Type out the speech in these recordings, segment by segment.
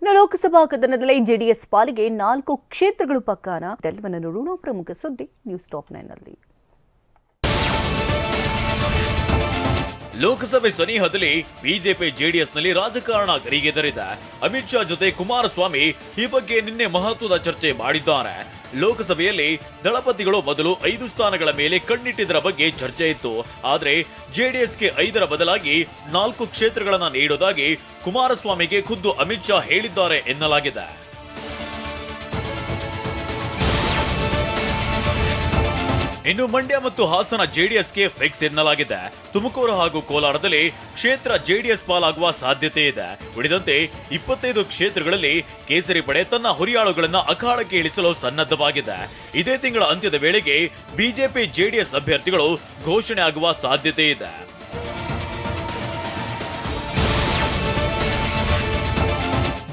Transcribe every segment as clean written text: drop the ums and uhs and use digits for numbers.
ಇನ್ನು ಲೋಕಸಭಾ ಕದನದಲ್ಲಿ ಜೆಡಿಎಸ್ ಪಾಲಿಗೆ 4 ಕ್ಷೇತ್ರಗಳು ಪಕ್ಕಾನ ಎಲ್ಲವನ್ನ ನೋಡೋಣ. ಪ್ರಮುಖ ಸುದ್ದಿ ನ್ಯೂಸ್ ಟಾಪ್ 9 ನಲ್ಲಿ. ಲೋಕಸಭೆ ಸನಿಹದಲ್ಲಿ ಬಿಜೆಪಿ ಜೆಡಿಎಸ್ನಲ್ಲಿ ರಾಜಕಾರಣ ಗರಿಗೆದರಿದೆ. ಅಮಿತ್ ಶಾ ಜೊತೆ ಕುಮಾರಸ್ವಾಮಿ ಈ ಬಗ್ಗೆ ನಿನ್ನೆ ಮಹತ್ವದ ಚರ್ಚೆ ಮಾಡಿದ್ದಾರೆ. ಲೋಕಸಭೆಯಲ್ಲಿ ದಳಪತಿಗಳು ಮೊದಲು 5 ಸ್ಥಾನಗಳ ಮೇಲೆ ಕಣ್ಣಿಟ್ಟಿದ್ದರ ಬಗ್ಗೆ ಚರ್ಚೆ ಇತ್ತು. ಆದರೆ ಜೆಡಿಎಸ್ಗೆ 5ರ ಬದಲಾಗಿ 4 ಕ್ಷೇತ್ರಗಳನ್ನ ನೀಡೋದಾಗಿ ಕುಮಾರಸ್ವಾಮಿಗೆ ಖುದ್ದು ಅಮಿತ್ ಶಾ ಹೇಳಿದ್ದಾರೆ ಎನ್ನಲಾಗಿದೆ. ಇನ್ನು ಮಂಡ್ಯ ಮತ್ತು ಹಾಸನ ಜೆಡಿಎಸ್ಗೆ ಫಿಕ್ಸ್ ಎನ್ನಲಾಗಿದೆ. ತುಮಕೂರು ಹಾಗೂ ಕೋಲಾರದಲ್ಲಿ ಕ್ಷೇತ್ರ ಜೆಡಿಎಸ್ ಪಾಲಾಗುವ ಸಾಧ್ಯತೆ ಇದೆ. ಉಳಿದಂತೆ 25 ಕ್ಷೇತ್ರಗಳಲ್ಲಿ ಕೇಸರಿ ಪಡೆ ತನ್ನ ಹುರಿಯಾಳುಗಳನ್ನ ಅಖಾಡಕ್ಕೆ ಇಳಿಸಲು ಸನ್ನದ್ಧವಾಗಿದೆ. ಇದೇ ತಿಂಗಳ ಅಂತ್ಯದ ವೇಳೆಗೆ ಬಿಜೆಪಿ ಜೆಡಿಎಸ್ ಅಭ್ಯರ್ಥಿಗಳು ಘೋಷಣೆ ಆಗುವ ಸಾಧ್ಯತೆ ಇದೆ.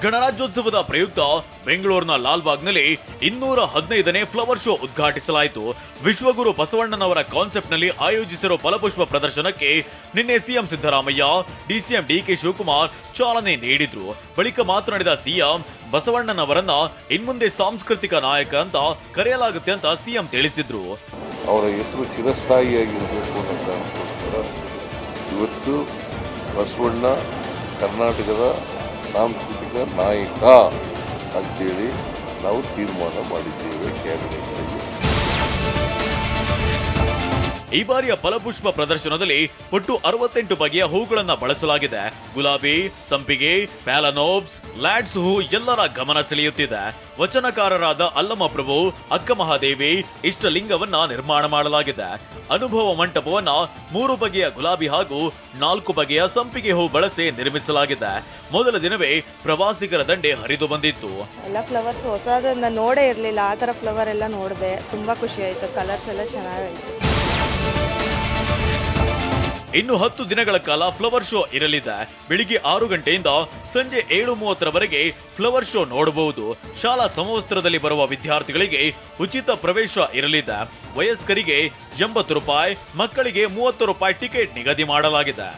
ಗಣರಾಜ್ಯೋತ್ಸವದ ಪ್ರಯುಕ್ತ ಬೆಂಗಳೂರಿನ ಲಾಲ್ಬಾಗ್ನಲ್ಲಿ 215ನೇ ಫ್ಲವರ್ ಶೋ ಉದ್ಘಾಟಿಸಲಾಯಿತು. ವಿಶ್ವಗುರು ಬಸವಣ್ಣನವರ ಕಾನ್ಸೆಪ್ಟ್ ನಲ್ಲಿ ಆಯೋಜಿಸಿರುವ ಫಲಪುಷ್ಪ ಪ್ರದರ್ಶನಕ್ಕೆ ನಿನ್ನೆ CM Siddaramaiah, DCM D K Shivakumar ಚಾಲನೆ ನೀಡಿದ್ರು. ಬಳಿಕ ಮಾತನಾಡಿದ ಸಿಎಂ, ಬಸವಣ್ಣನವರನ್ನ ಇನ್ಮುಂದೆ ಸಾಂಸ್ಕೃತಿಕ ನಾಯಕ ಅಂತ ಕರೆಯಲಾಗುತ್ತೆ ಅಂತ ಸಿಎಂ ತಿಳಿಸಿದ್ರು. ಅವರ ಹೆಸರು ಚಿರಸ್ಥಾಯಿಯಾಗಿರಬೇಕು ಅಂತ ಇವತ್ತು ಬಸವಣ್ಣ ಕರ್ನಾಟಕದ ಸಾಂಸ್ಕೃತಿಕ ನಾಯಕ ಅಂತೇಳಿ ನಾವು ತೀರ್ಮಾನ ಮಾಡಿದ್ದೇವೆ ಕ್ಯಾಬಿನೆಟ್ನಲ್ಲಿ. ಈ ಬಾರಿಯ ಫಲಪುಷ್ಪ ಪ್ರದರ್ಶನದಲ್ಲಿ ಒಟ್ಟು 68 ಬಗೆಯ ಹೂಗಳನ್ನು ಬಳಸಲಾಗಿದೆ. ಗುಲಾಬಿ, ಸಂಪಿಗೆ, ಪ್ಯಾಲನೋಬ್ಸ್, ಲ್ಯಾಡ್ಸ್ ಹೂ ಎಲ್ಲರ ಗಮನ ಸೆಳೆಯುತ್ತಿದೆ. ವಚನಕಾರರಾದ ಅಲ್ಲಮ ಪ್ರಭು, ಅಕ್ಕ ಮಹಾದೇವಿ ಇಷ್ಟಲಿಂಗವನ್ನ ನಿರ್ಮಾಣ ಮಾಡಲಾಗಿದೆ. ಅನುಭವ ಮಂಟಪವನ್ನ 3 ಬಗೆಯ ಗುಲಾಬಿ ಹಾಗೂ 4 ಬಗೆಯ ಸಂಪಿಗೆ ಹೂ ಬಳಸಿ ನಿರ್ಮಿಸಲಾಗಿದೆ. ಮೊದಲ ದಿನವೇ ಪ್ರವಾಸಿಗರ ದಂಡೆ ಹರಿದು ಬಂದಿತ್ತು. ಎಲ್ಲ ಫ್ಲವರ್ಸ್ ಹೊಸದನ್ನ ನೋಡೇ ಇರಲಿಲ್ಲ. ಆ ಥರ ಫ್ಲವರ್ ಎಲ್ಲ ನೋಡಿದೆ, ತುಂಬಾ ಖುಷಿ ಆಯ್ತು. ಕಲರ್ಸ್ ಎಲ್ಲ ಚೆನ್ನಾಗಾಯ್ತು. ಇನ್ನು 10 ದಿನಗಳ ಕಾಲ ಫ್ಲವರ್ ಶೋ ಇರಲಿದೆ. ಬೆಳಿಗ್ಗೆ 6 ಗಂಟೆಯಿಂದ ಸಂಜೆ 7:30ರವರೆಗೆ ಫ್ಲವರ್ ಶೋ ನೋಡಬಹುದು. ಶಾಲಾ ಸಮವಸ್ತ್ರದಲ್ಲಿ ಬರುವ ವಿದ್ಯಾರ್ಥಿಗಳಿಗೆ ಉಚಿತ ಪ್ರವೇಶ ಇರಲಿದೆ. ವಯಸ್ಕರಿಗೆ 80 ರೂಪಾಯಿ, ಮಕ್ಕಳಿಗೆ 30 ರೂಪಾಯಿ ಟಿಕೆಟ್ ನಿಗದಿ ಮಾಡಲಾಗಿದೆ.